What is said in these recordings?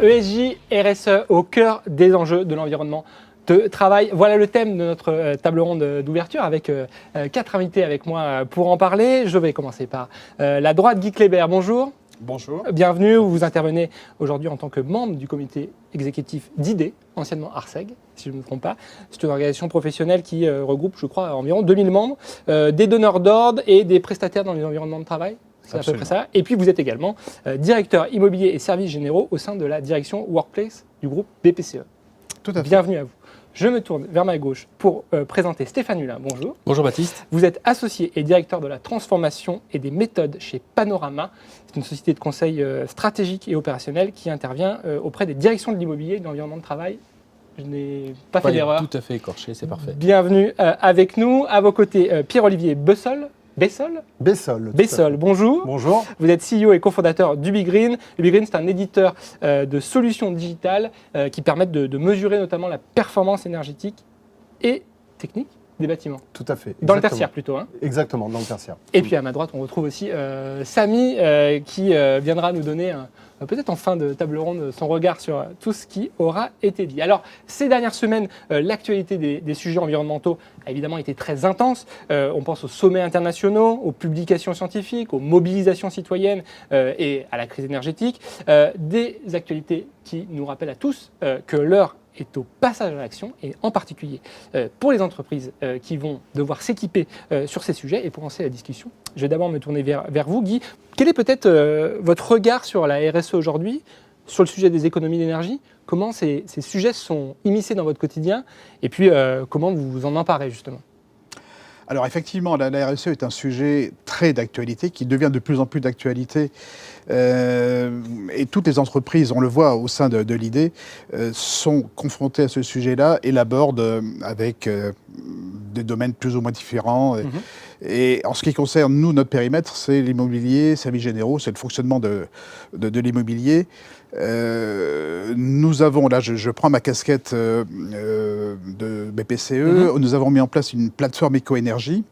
ESG, RSE au cœur des enjeux de l'environnement de travail. Voilà le thème de notre table ronde d'ouverture avec 4 invités avec moi pour en parler. Je vais commencer par la droite, Guy Kléber, bonjour. Bonjour. Bienvenue, vous intervenez aujourd'hui en tant que membre du comité exécutif d'IDE, anciennement ARCEG, si je ne me trompe pas. C'est une organisation professionnelle qui regroupe, je crois, environ 2000 membres, des donneurs d'ordre et des prestataires dans les environnements de travail. C'est à peu près ça. Et puis vous êtes également directeur immobilier et services généraux au sein de la direction Workplace du groupe BPCE. Tout à fait. Bienvenue à vous. Je me tourne vers ma gauche pour présenter Stéphane Hulin. Bonjour. Bonjour Baptiste. Vous êtes associé et directeur de la transformation et des méthodes chez Panorama. C'est une société de conseil stratégique et opérationnel qui intervient auprès des directions de l'immobilier et de l'environnement de travail. Je n'ai pas fait d'erreur. Tout à fait écorché, c'est parfait. Bienvenue avec nous. À vos côtés, Pierre-Olivier Bessol, bonjour. Bonjour. Vous êtes CEO et cofondateur d'Ubigreen. Ubigreen, c'est un éditeur de solutions digitales qui permettent de mesurer notamment la performance énergétique et technique des bâtiments. Tout à fait. Dans le tertiaire plutôt. Hein. Exactement, dans le tertiaire. Et puis à ma droite, on retrouve aussi Samy qui viendra nous donner, peut-être en fin de table ronde, son regard sur tout ce qui aura été dit. Alors, ces dernières semaines, l'actualité des sujets environnementaux a évidemment été très intense. On pense aux sommets internationaux, aux publications scientifiques, aux mobilisations citoyennes et à la crise énergétique. Des actualités qui nous rappellent à tous que l'heure est au passage à l'action, et en particulier pour les entreprises qui vont devoir s'équiper sur ces sujets. Et pour lancer la discussion, je vais d'abord me tourner vers vous, Guy. Quel est peut-être votre regard sur la RSE aujourd'hui, sur le sujet des économies d'énergie? Comment ces sujets sont immiscés dans votre quotidien? Et puis, comment vous vous en emparez, justement? Alors effectivement, la RSE est un sujet très d'actualité, qui devient de plus en plus d'actualité. Et toutes les entreprises, on le voit au sein de l'IDE, sont confrontées à ce sujet-là et l'abordent avec des domaines plus ou moins différents. Et en ce qui concerne, nous, notre périmètre, c'est l'immobilier, services généraux, c'est le fonctionnement de l'immobilier. Nous avons, là je prends ma casquette de BPCE, nous avons mis en place une plateforme éco-énergie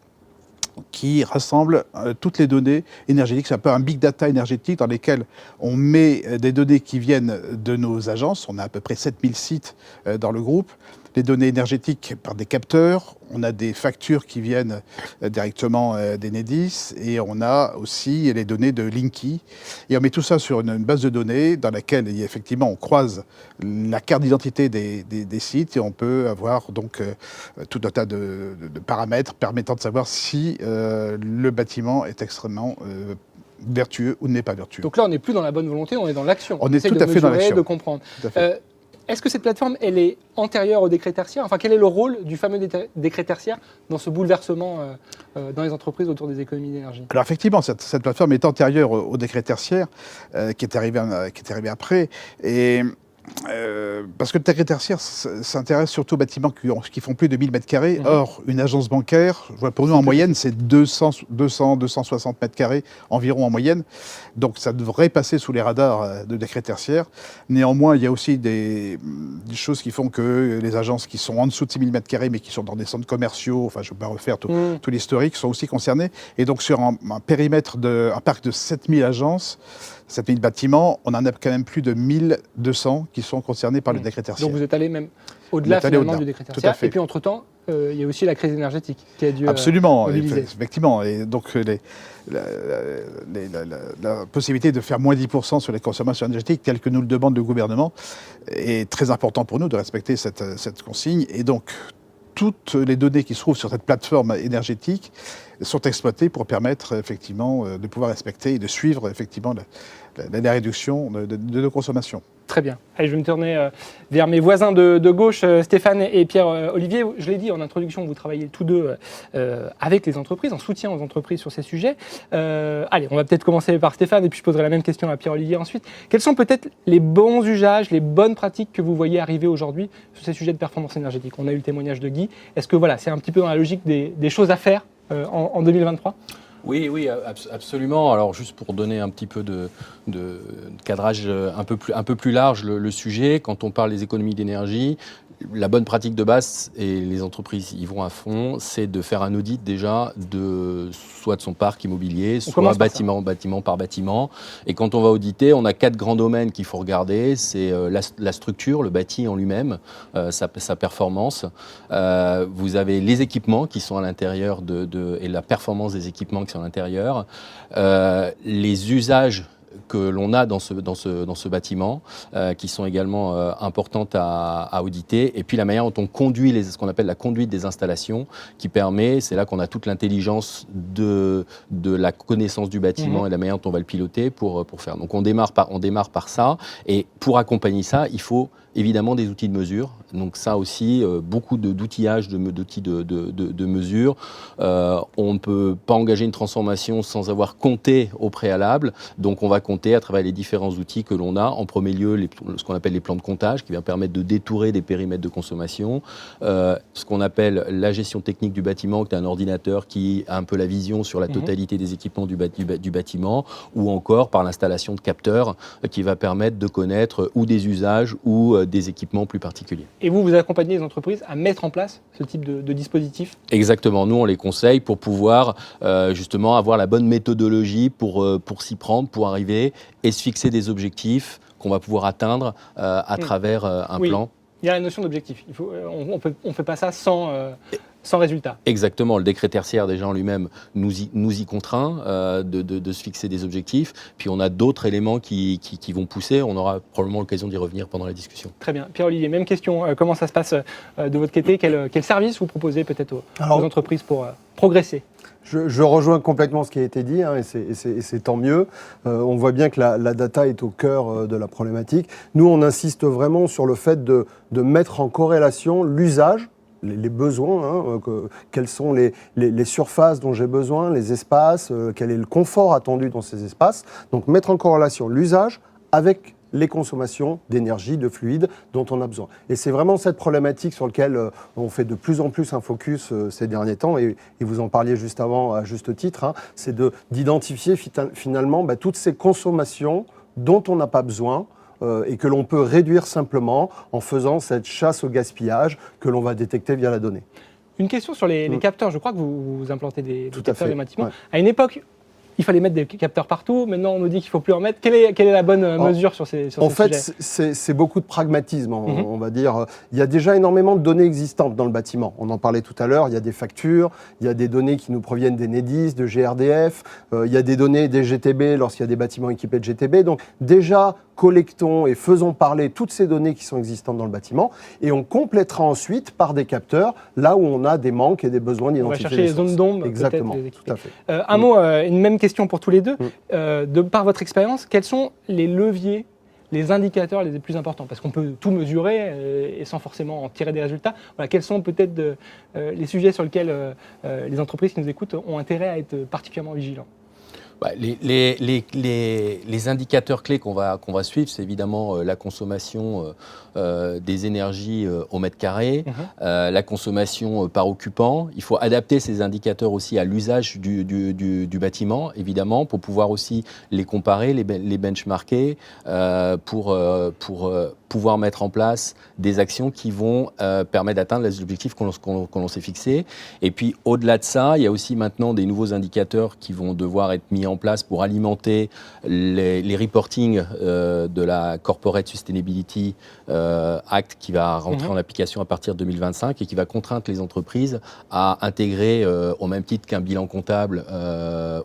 qui rassemble toutes les données énergétiques. C'est un peu un big data énergétique dans lesquels on met des données qui viennent de nos agences. On a à peu près 7000 sites dans le groupe. Les données énergétiques par des capteurs, on a des factures qui viennent directement d'Enedis et on a aussi les données de Linky. Et on met tout ça sur une base de données dans laquelle effectivement on croise la carte d'identité des sites et on peut avoir donc tout un tas de paramètres permettant de savoir si le bâtiment est extrêmement vertueux ou n'est pas vertueux. Donc là, on n'est plus dans la bonne volonté, on est dans l'action. On est tout à fait dans l'action. De comprendre. Est-ce que cette plateforme, elle est antérieure au décret tertiaire? Enfin, quel est le rôle du fameux décret tertiaire dans ce bouleversement dans les entreprises autour des économies d'énergie? Alors effectivement, cette plateforme est antérieure au décret tertiaire qui est arrivé après. Et parce que le décret tertiaire s'intéresse surtout aux bâtiments qui font plus de 1000 m². Or, une agence bancaire, pour nous en moyenne, c'est 260 m² environ en moyenne. Donc ça devrait passer sous les radars de décret tertiaire. Néanmoins, il y a aussi des choses qui font que les agences qui sont en dessous de 6000 m² mais qui sont dans des centres commerciaux, enfin je ne vais pas refaire tout l'historique, sont aussi concernées. Et donc sur un périmètre, un parc de 7000 agences, 7000 bâtiments, on en a quand même plus de 1200 qui sont concernés par le décret tertiaire. Donc vous êtes allé même au-delà finalement du décret tertiaire. Et puis entre-temps, il y a aussi la crise énergétique qui a dû mobiliser. Effectivement. Et donc la possibilité de faire moins 10% sur les consommations énergétiques, telles que nous le demande le gouvernement, est très important pour nous de respecter cette consigne. Et donc toutes les données qui se trouvent sur cette plateforme énergétique sont exploitées pour permettre effectivement de pouvoir respecter et de suivre effectivement la réduction de nos consommations. Très bien. Allez, je vais me tourner vers mes voisins de gauche, Stéphane et Pierre-Olivier. Je l'ai dit en introduction, vous travaillez tous deux avec les entreprises, en soutien aux entreprises sur ces sujets. Allez, on va peut-être commencer par Stéphane et puis je poserai la même question à Pierre-Olivier ensuite. Quels sont peut-être les bons usages, les bonnes pratiques que vous voyez arriver aujourd'hui sur ces sujets de performance énergétique? On a eu le témoignage de Guy. Est-ce que voilà, c'est un petit peu dans la logique des choses à faire en 2023? Oui, absolument. Alors juste pour donner un petit peu de cadrage un peu plus large, le sujet, quand on parle des économies d'énergie, La bonne pratique de base, et les entreprises y vont à fond, c'est de faire un audit déjà soit de son parc immobilier, soit bâtiment par bâtiment. Et quand on va auditer, on a 4 grands domaines qu'il faut regarder. C'est la structure, le bâti en lui-même, sa performance. Vous avez les équipements qui sont à l'intérieur et la performance des équipements qui sont à l'intérieur. Les usages que l'on a dans ce bâtiment, qui sont également importantes à auditer, et puis la manière dont on conduit ce qu'on appelle la conduite des installations, qui permet, c'est là qu'on a toute l'intelligence de la connaissance du bâtiment et la manière dont on va le piloter pour faire. Donc on démarre par ça, et pour accompagner ça, il faut évidemment des outils de mesure. Donc ça aussi, beaucoup d'outillage, d'outils de mesure. On ne peut pas engager une transformation sans avoir compté au préalable. Donc on va compter à travers les différents outils que l'on a. En premier lieu, ce qu'on appelle les plans de comptage, qui va permettre de détourer des périmètres de consommation. Ce qu'on appelle la gestion technique du bâtiment, qui est un ordinateur qui a un peu la vision sur la totalité des équipements du bâtiment, ou encore par l'installation de capteurs qui va permettre de connaître ou des usages ou des équipements plus particuliers. Et vous accompagnez les entreprises à mettre en place ce type de dispositif ? Exactement. Nous, on les conseille pour pouvoir justement avoir la bonne méthodologie pour s'y prendre, pour arriver et se fixer des objectifs qu'on va pouvoir atteindre à travers un plan. Il y a la notion d'objectif. On ne fait pas ça sans résultat. Exactement. Le décret tertiaire, déjà en lui-même, nous y contraint de se fixer des objectifs. Puis on a d'autres éléments qui vont pousser. On aura probablement l'occasion d'y revenir pendant la discussion. Très bien. Pierre-Olivier, même question. Comment ça se passe de votre côté ? Quel service vous proposez peut-être aux entreprises pour progresser ? Je rejoins complètement ce qui a été dit, et c'est tant mieux. On voit bien que la data est au cœur de la problématique. Nous, on insiste vraiment sur le fait de mettre en corrélation l'usage, les besoins, quelles sont les surfaces dont j'ai besoin, les espaces, quel est le confort attendu dans ces espaces. Donc mettre en corrélation l'usage avec les consommations d'énergie, de fluide dont on a besoin. Et c'est vraiment cette problématique sur laquelle on fait de plus en plus un focus ces derniers temps, et vous en parliez juste avant à juste titre, c'est d'identifier finalement toutes ces consommations dont on n'a pas besoin et que l'on peut réduire simplement en faisant cette chasse au gaspillage que l'on va détecter via la donnée. Une question sur les capteurs. Je crois que vous implantez des capteurs des bâtiments. Ouais. À une époque, il fallait mettre des capteurs partout. Maintenant, on nous dit qu'il ne faut plus en mettre. Quelle est la bonne mesure sur ces sujets ? En fait, c'est beaucoup de pragmatisme, on va dire. Il y a déjà énormément de données existantes dans le bâtiment. On en parlait tout à l'heure. Il y a des factures, il y a des données qui nous proviennent d'Enedis, de GRDF. Il y a des données des GTB lorsqu'il y a des bâtiments équipés de GTB. Donc déjà, collectons et faisons parler toutes ces données qui sont existantes dans le bâtiment, et on complétera ensuite par des capteurs là où on a des manques et des besoins d'identifier. On va chercher les zones d'ombre. Exactement, tout à fait. Un mot, une même question pour tous les deux. Par votre expérience, quels sont les leviers, les indicateurs les plus importants ? Parce qu'on peut tout mesurer et sans forcément en tirer des résultats. Voilà, quels sont peut-être les sujets sur lesquels les entreprises qui nous écoutent ont intérêt à être particulièrement vigilants ? Les indicateurs clés qu'on va suivre, c'est évidemment la consommation des énergies au mètre carré, la consommation par occupant. Il faut adapter ces indicateurs aussi à l'usage du bâtiment, évidemment, pour pouvoir aussi les comparer, les benchmarker, pour pouvoir mettre en place des actions qui vont permettre d'atteindre les objectifs qu'on s'est fixés. Et puis, au-delà de ça, il y a aussi maintenant des nouveaux indicateurs qui vont devoir être mis en place pour alimenter les reporting de la Corporate Sustainability Act qui va rentrer en application à partir de 2025 et qui va contraindre les entreprises à intégrer, au même titre qu'un bilan comptable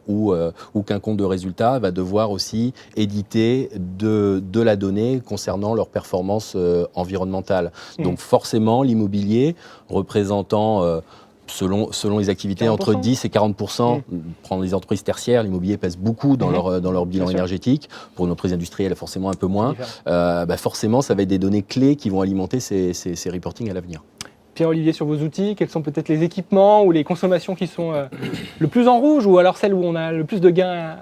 ou qu'un compte de résultat, va devoir aussi éditer de la donnée concernant leur performance environnementale. Donc forcément, l'immobilier représentant selon les activités, 40%. Entre 10 et 40%. Prendre les entreprises tertiaires, l'immobilier pèse beaucoup dans leur bilan énergétique. Pour une entreprise industrielle, forcément un peu moins. Forcément, ça va être des données clés qui vont alimenter ces reportings à l'avenir. Pierre-Olivier, sur vos outils, quels sont peut-être les équipements ou les consommations qui sont le plus en rouge, ou alors celles où on a le plus de gains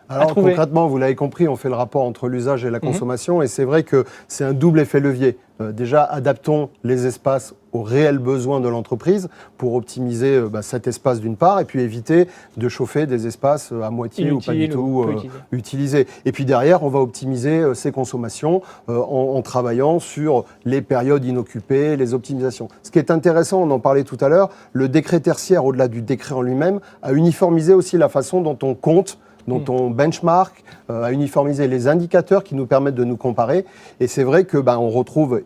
à trouver ? Concrètement, vous l'avez compris, on fait le rapport entre l'usage et la consommation, et c'est vrai que c'est un double effet levier. Déjà, adaptons les espaces aux réels besoins de l'entreprise pour optimiser cet espace d'une part, et puis éviter de chauffer des espaces à moitié ou pas du tout utilisés. Et puis derrière, on va optimiser ses consommations en travaillant sur les périodes inoccupées, les optimisations. Ce qui est intéressant, on en parlait tout à l'heure, le décret tertiaire, au-delà du décret en lui-même, a uniformisé aussi la façon dont on compte, dont on benchmark, à uniformiser les indicateurs qui nous permettent de nous comparer. Et c'est vrai que on retrouve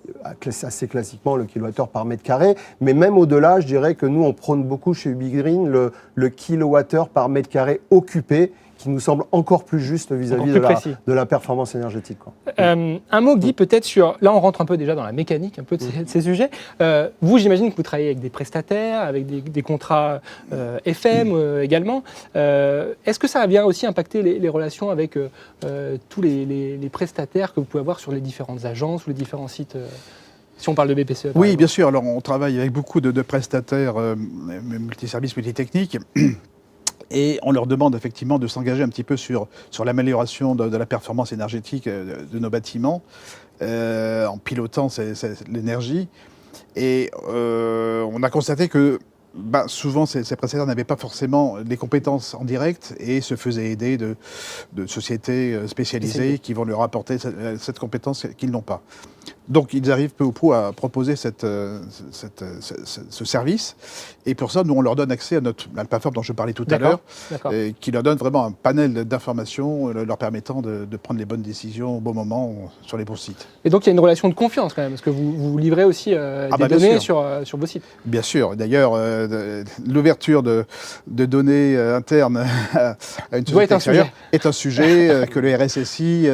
assez classiquement le kilowattheure par mètre carré, mais même au-delà, je dirais que nous, on prône beaucoup chez UbiGreen le kilowattheure par mètre carré occupé, qui nous semble encore plus juste vis-à-vis de la performance énergétique. Un mot, Guy, peut-être sur... Là, on rentre un peu déjà dans la mécanique un peu de ces sujets. Vous, j'imagine que vous travaillez avec des prestataires, avec des contrats FM également. Est-ce que ça vient aussi impacter les relations avec tous les prestataires que vous pouvez avoir sur les différentes agences ou les différents sites si on parle de BPCE. Oui, bien sûr. Alors, on travaille avec beaucoup de prestataires multiservices, multitechniques. Et on leur demande effectivement de s'engager un petit peu sur l'amélioration de la performance énergétique de nos bâtiments, en pilotant l'énergie. Et on a constaté que souvent, ces prestataires n'avaient pas forcément les compétences en direct et se faisaient aider de sociétés spécialisées qui vont leur apporter cette compétence qu'ils n'ont pas. Donc, ils arrivent peu ou prou à proposer ce service. Et pour ça, nous, on leur donne accès à la plateforme dont je parlais tout à l'heure, qui leur donne vraiment un panel d'informations leur permettant de prendre les bonnes décisions au bon moment sur les bons sites. Et donc, il y a une relation de confiance quand même, parce que vous livrez aussi des données sur vos sites. Bien sûr. D'ailleurs, l'ouverture de données internes à une société extérieure est un sujet que le RSSI,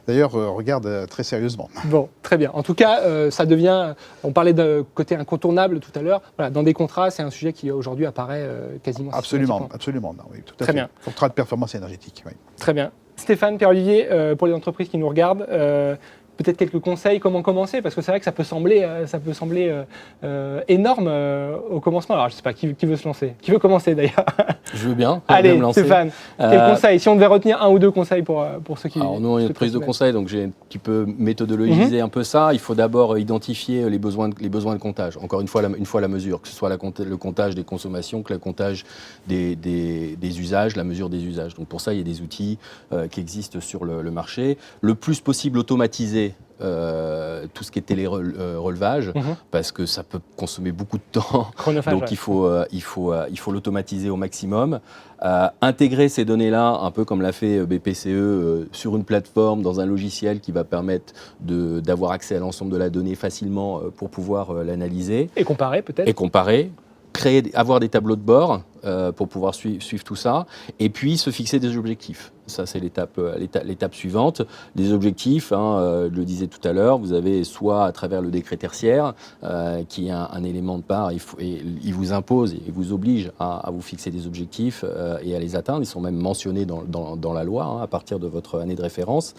d'ailleurs, regarde très sérieusement. Bon, très bien. En tout cas, ça devient... On parlait de côté incontournable tout à l'heure. Voilà, dans des contrats, c'est un sujet qui aujourd'hui apparaît quasiment absolument. Non, oui, tout à fait. Bien. Contrat de performance énergétique, oui. Très bien. Stéphane, Pierre-Olivier, pour les entreprises qui nous regardent, peut-être quelques conseils, comment commencer? Parce que c'est vrai que ça peut sembler énorme au commencement. Alors, je ne sais pas, qui veut se lancer? Qui veut commencer d'ailleurs? Je veux bien. Allez, me lancer. Stéphane, quel conseil? Si on devait retenir un ou deux conseils pour ceux qui... Alors, nous, on a une prise de conseil, donc j'ai un petit peu méthodologisé un peu ça. Il faut d'abord identifier les besoins de comptage. Encore une fois la mesure, que ce soit le comptage des consommations, que le comptage des usages, la mesure des usages. Donc, pour ça, il y a des outils qui existent sur le marché. Le plus possible automatisé tout ce qui est télé-relevage, parce que ça peut consommer beaucoup de temps. Donc il faut l'automatiser au maximum. Intégrer ces données-là, un peu comme l'a fait BPCE, sur une plateforme, dans un logiciel qui va permettre d'avoir accès à l'ensemble de la donnée facilement pour pouvoir l'analyser. Et comparer peut-être. Et comparer. Avoir des tableaux de bord pour pouvoir suivre tout ça, et puis se fixer des objectifs. Ça, c'est l'étape suivante. Des objectifs, je le disais tout à l'heure, vous avez soit à travers le décret tertiaire, qui est un élément de part, il vous impose et vous oblige à vous fixer des objectifs et à les atteindre. Ils sont même mentionnés dans la loi, à partir de votre année de référence.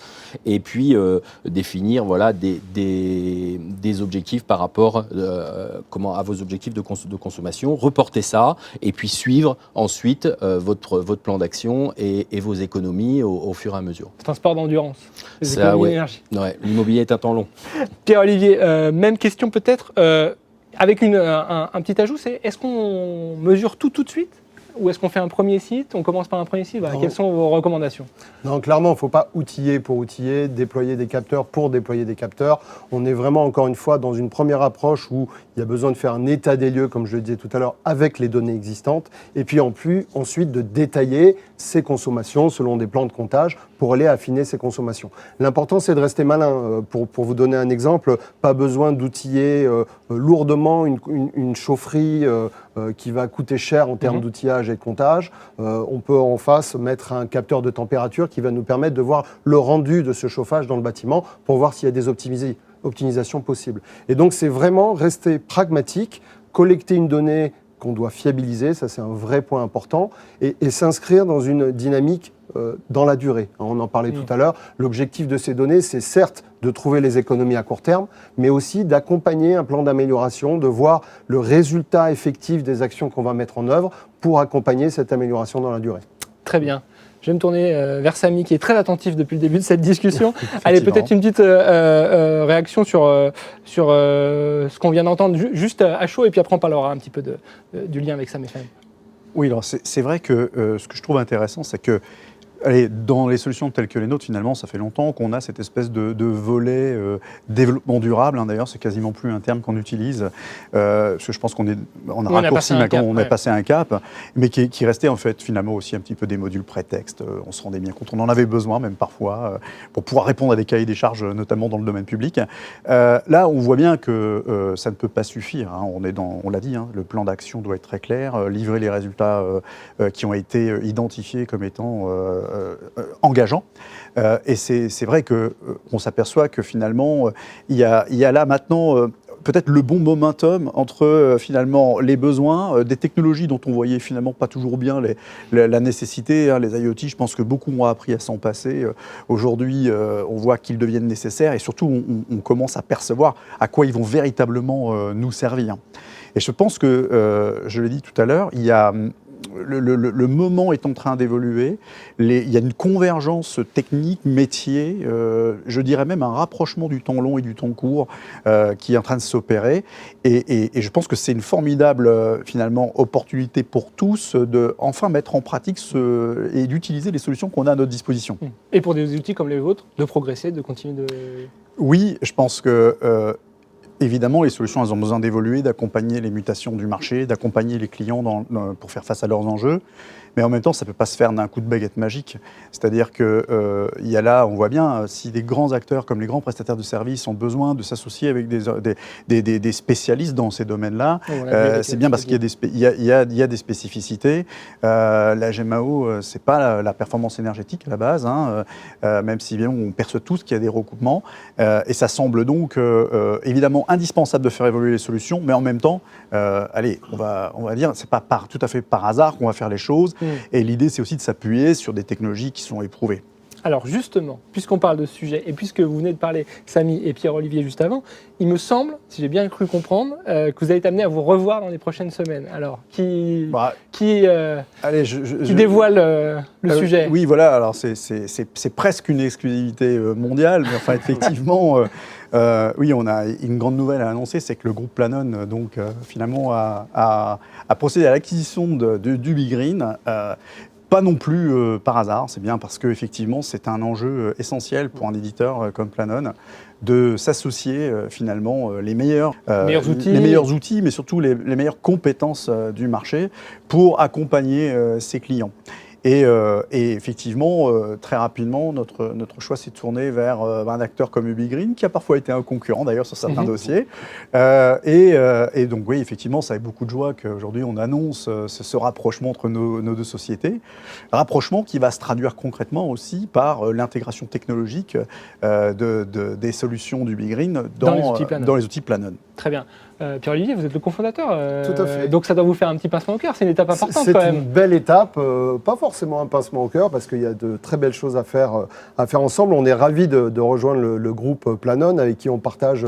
Et puis, définir des objectifs par rapport à vos objectifs de consommation, reporter ça, et puis suivre ensuite votre plan d'action et vos économies au fur et à mesure. C'est un sport d'endurance. Ça, ouais. L'immobilier est un temps long. Pierre-Olivier, même question peut-être, avec un petit ajout, c'est est-ce qu'on mesure tout de suite? Ou est-ce qu'on fait un premier site? On commence par un premier site? Voilà, quelles sont vos recommandations? Non, clairement, il ne faut pas outiller pour outiller, déployer des capteurs pour déployer des capteurs. On est vraiment, encore une fois, dans une première approche où il y a besoin de faire un état des lieux, comme je le disais tout à l'heure, avec les données existantes. Et puis ensuite de détailler ses consommations selon des plans de comptage pour aller affiner ses consommations. L'important, c'est de rester malin. Pour vous donner un exemple, pas besoin d'outiller lourdement une chaufferie qui va coûter cher en termes d'outillage et de comptage. On peut en face mettre un capteur de température qui va nous permettre de voir le rendu de ce chauffage dans le bâtiment pour voir s'il y a des optimisations possibles. Et donc, c'est vraiment rester pragmatique, collecter une donnée qu'on doit fiabiliser, ça c'est un vrai point important, et s'inscrire dans une dynamique dans la durée. On en parlait tout à l'heure. L'objectif de ces données, c'est certes de trouver les économies à court terme, mais aussi d'accompagner un plan d'amélioration, de voir le résultat effectif des actions qu'on va mettre en œuvre pour accompagner cette amélioration dans la durée. Très bien. Je vais me tourner vers Samy, qui est très attentif depuis le début de cette discussion. Allez, peut-être une petite réaction sur ce qu'on vient d'entendre, juste à chaud, et puis après on parlera un petit peu du lien avec Sam FM. Oui, alors c'est vrai que ce que je trouve intéressant, c'est que dans les solutions telles que les nôtres, finalement, ça fait longtemps qu'on a cette espèce de volet développement durable. D'ailleurs, c'est quasiment plus un terme qu'on utilise, parce que je pense qu'on a raccourci maintenant, on est passé un cap, mais qui restait en fait finalement aussi un petit peu des modules prétextes. On se rendait bien compte, on en avait besoin même parfois pour pouvoir répondre à des cahiers des charges, notamment dans le domaine public. Là, on voit bien que ça ne peut pas suffire. On l'a dit, le plan d'action doit être très clair, livrer les résultats qui ont été identifiés comme étant engageant. Et c'est vrai qu'on s'aperçoit que finalement, il y a là maintenant peut-être le bon momentum entre finalement les besoins, des technologies dont on voyait finalement pas toujours bien la nécessité. Les IoT, je pense que beaucoup ont appris à s'en passer. Aujourd'hui, on voit qu'ils deviennent nécessaires et surtout, on commence à percevoir à quoi ils vont véritablement nous servir. Et je pense que, je l'ai dit tout à l'heure, il y a... Le moment est en train d'évoluer. Il y a une convergence technique, métier, je dirais même un rapprochement du temps long et du temps court qui est en train de s'opérer. Et je pense que c'est une formidable finalement opportunité pour tous de enfin mettre en pratique et d'utiliser les solutions qu'on a à notre disposition. Et pour des outils comme les vôtres, de progresser, de continuer de... Oui, je pense que... Évidemment, les solutions, elles ont besoin d'évoluer, d'accompagner les mutations du marché, d'accompagner les clients pour faire face à leurs enjeux. Mais en même temps, ça ne peut pas se faire d'un coup de baguette magique. C'est-à-dire qu'il y a là, on voit bien, si des grands acteurs comme les grands prestataires de services ont besoin de s'associer avec des spécialistes dans ces domaines-là, c'est bien parce qu'il y a des spécificités. La GMAO, ce n'est pas la performance énergétique à la base, même si bien on perçoit tous qu'il y a des recoupements. Et ça semble donc évidemment indispensable de faire évoluer les solutions, mais en même temps, on va dire, ce n'est pas tout à fait par hasard qu'on va faire les choses. Et l'idée, c'est aussi de s'appuyer sur des technologies qui sont éprouvées. Alors justement, puisqu'on parle de ce sujet, et puisque vous venez de parler, Samy et Pierre-Olivier, juste avant, il me semble, si j'ai bien cru comprendre, que vous allez être amené à vous revoir dans les prochaines semaines. Alors, qui dévoile le sujet? Oui, voilà, alors c'est presque une exclusivité mondiale, mais enfin, effectivement... oui, on a une grande nouvelle à annoncer, c'est que le groupe Planon, donc, finalement, a procédé à l'acquisition du BigGreen. Pas non plus par hasard, c'est bien parce qu'effectivement, c'est un enjeu essentiel pour un éditeur comme Planon de s'associer finalement les meilleurs outils, mais surtout les meilleures compétences du marché pour accompagner ses clients. Et effectivement, très rapidement, notre choix s'est tourné vers un acteur comme UbiGreen, qui a parfois été un concurrent d'ailleurs sur certains dossiers. Et donc oui, effectivement, c'est avec beaucoup de joie qu'aujourd'hui on annonce ce rapprochement entre nos deux sociétés. Rapprochement qui va se traduire concrètement aussi par l'intégration technologique des solutions d'UbiGreen dans les outils Planon. Très bien. Pierre-Olivier, vous êtes le cofondateur. Tout à fait. Donc ça doit vous faire un petit pincement au cœur. C'est une étape importante quand même. C'est une belle étape, pas forcément un pincement au cœur, parce qu'il y a de très belles choses à faire ensemble. On est ravis de rejoindre le groupe Planon, avec qui on partage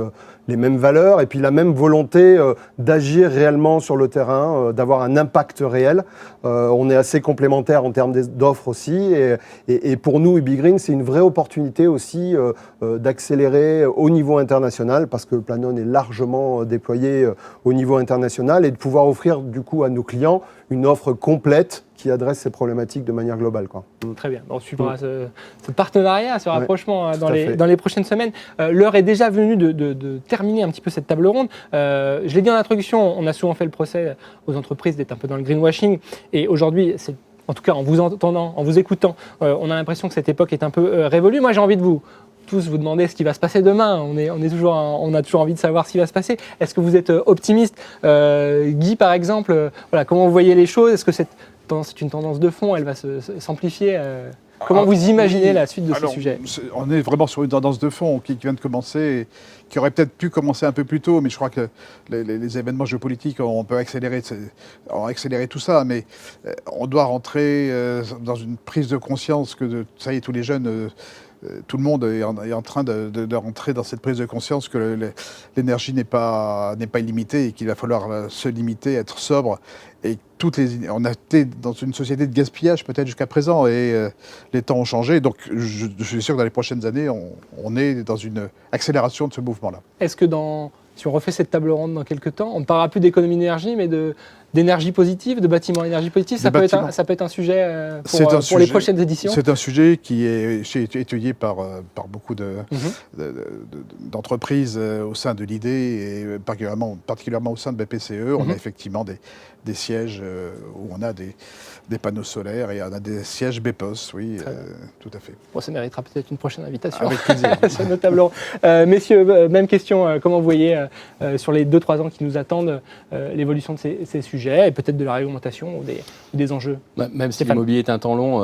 les mêmes valeurs et puis la même volonté d'agir réellement sur le terrain, d'avoir un impact réel. On est assez complémentaires en termes d'offres aussi. Et pour nous, UbiGreen, c'est une vraie opportunité aussi d'accélérer au niveau international, parce que Planon est largement déployé au niveau international, et de pouvoir offrir du coup à nos clients une offre complète qui adresse ces problématiques de manière globale, quoi. Très bien. On suivra ce partenariat, ce rapprochement dans les prochaines semaines. L'heure est déjà venue de terminer un petit peu cette table ronde. Je l'ai dit en introduction, on a souvent fait le procès aux entreprises d'être un peu dans le greenwashing. Et aujourd'hui, en tout cas en vous entendant, en vous écoutant, on a l'impression que cette époque est un peu révolue. Moi, j'ai envie de tous vous demander ce qui va se passer demain. On a toujours envie de savoir ce qui va se passer. Est-ce que vous êtes optimiste? Guy, par exemple, comment vous voyez les choses? Est-ce que c'est une tendance de fond? Elle va s'amplifier? Comment vous imaginez la suite de ce sujet? On est vraiment sur une tendance de fond qui vient de commencer, et qui aurait peut-être pu commencer un peu plus tôt, mais je crois que les événements géopolitiques ont accéléré tout ça. Mais on doit rentrer dans une prise de conscience que ça y est, tous les jeunes tout le monde est en train de rentrer dans cette prise de conscience que l'énergie n'est pas illimitée et qu'il va falloir se limiter, être sobre. Et on a été dans une société de gaspillage peut-être jusqu'à présent et les temps ont changé. Donc je suis sûr que dans les prochaines années, on est dans une accélération de ce mouvement-là. Est-ce que si on refait cette table ronde dans quelques temps, on ne parlera plus d'économie d'énergie, mais d'énergie positive, de bâtiments à énergie positive, ça peut être un sujet pour les prochaines éditions? C'est un sujet qui est étudié par beaucoup d'entreprises au sein de l'ID et particulièrement au sein de BPCE. On a effectivement des sièges où on a des panneaux solaires et on a des sièges BEPOS, oui, tout à fait. Bon, ça méritera peut-être une prochaine invitation. Avec plaisir. Sur nos tables rondes. Messieurs, même question, comment vous voyez sur les 2-3 ans qui nous attendent l'évolution de ces sujets et peut-être de la réglementation ou des enjeux? Même si l'immobilier est un temps long,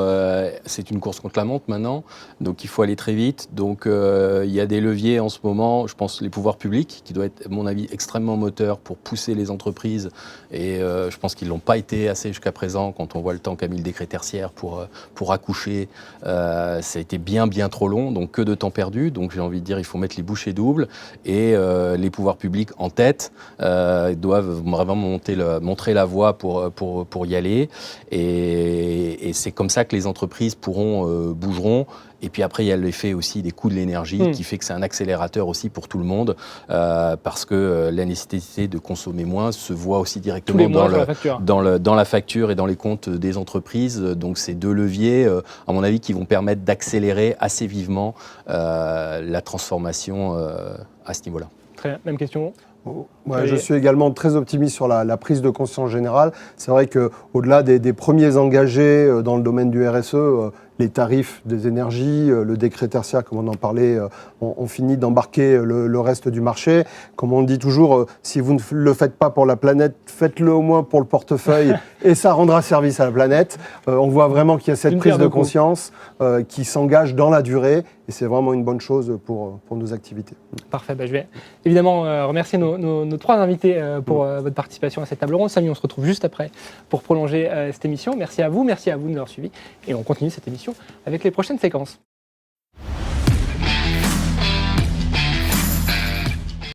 c'est une course contre la montre maintenant, donc il faut aller très vite. Donc il y a des leviers en ce moment, je pense les pouvoirs publics, qui doivent être, à mon avis, extrêmement moteurs pour pousser les entreprises et je pense qu'ils ne l'ont pas été assez jusqu'à présent. Quand on voit le temps qu'a mis le décret tertiaire pour accoucher, ça a été bien trop long, donc que de temps perdu. Donc j'ai envie de dire, il faut mettre les bouchées doubles et les pouvoirs publics en tête doivent vraiment montrer la voie pour y aller. Et c'est comme ça que les entreprises bougeront. Et puis après, il y a l'effet aussi des coûts de l'énergie qui fait que c'est un accélérateur aussi pour tout le monde parce que la nécessité de consommer moins se voit aussi directement dans la facture et dans les comptes des entreprises. Donc c'est deux leviers, à mon avis, qui vont permettre d'accélérer assez vivement la transformation à ce niveau-là. Très bien, même question. Ouais, je suis également très optimiste sur la prise de conscience générale. C'est vrai qu'au-delà des premiers engagés dans le domaine du RSE, les tarifs des énergies, le décret tertiaire, comme on en parlait, on finit d'embarquer le reste du marché. Comme on dit toujours, si vous ne le faites pas pour la planète, faites-le au moins pour le portefeuille et ça rendra service à la planète. On voit vraiment qu'il y a cette prise de conscience qui s'engage dans la durée et c'est vraiment une bonne chose pour nos activités. Parfait, je vais évidemment remercier nos 3 invités pour votre participation à cette table ronde. Samy, on se retrouve juste après pour prolonger cette émission. Merci à vous de nous avoir suivis et on continue cette émission avec les prochaines séquences.